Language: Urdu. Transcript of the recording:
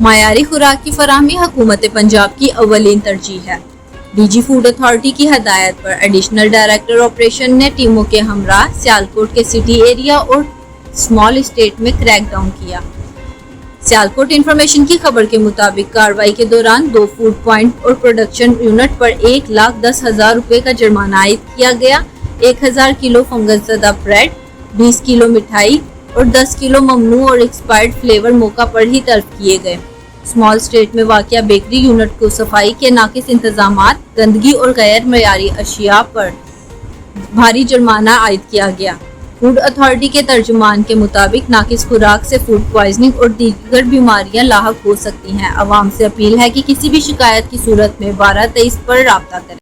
معیاری خوراک کی فراہمی حکومت پنجاب کی اولین ترجیح ہے۔ ڈی جی فوڈ اتھارٹی کی ہدایت پر ایڈیشنل ڈائریکٹر آپریشن نے ٹیموں کے ہمراہ سیالکوٹ کے سٹی ایریا اور اسمال اسٹیٹ میں کریک ڈاؤن کیا۔ سیالکوٹ انفارمیشن کی خبر کے مطابق کارروائی کے دوران 2 فوڈ پوائنٹ اور پروڈکشن یونٹ پر 1,10,000 روپے کا جرمانہ عائد کیا گیا۔ 1,000 کلو فنگس زدہ بریڈ، 20 کلو مٹھائی اور 10 کلو ممنوع اور ایکسپائرڈ فلیور موقع پر ہی طلب کیے گئے۔ اسمال اسٹیٹ میں واقع بیکری یونٹ کو صفائی کے ناقص انتظامات، گندگی اور غیر معیاری اشیاء پر بھاری جرمانہ عائد کیا گیا۔ فوڈ اتھارٹی کے ترجمان کے مطابق ناقص خوراک سے فوڈ پوائزننگ اور دیگر بیماریاں لاحق ہو سکتی ہیں۔ عوام سے اپیل ہے کہ کسی بھی شکایت کی صورت میں 1223 پر رابطہ کریں۔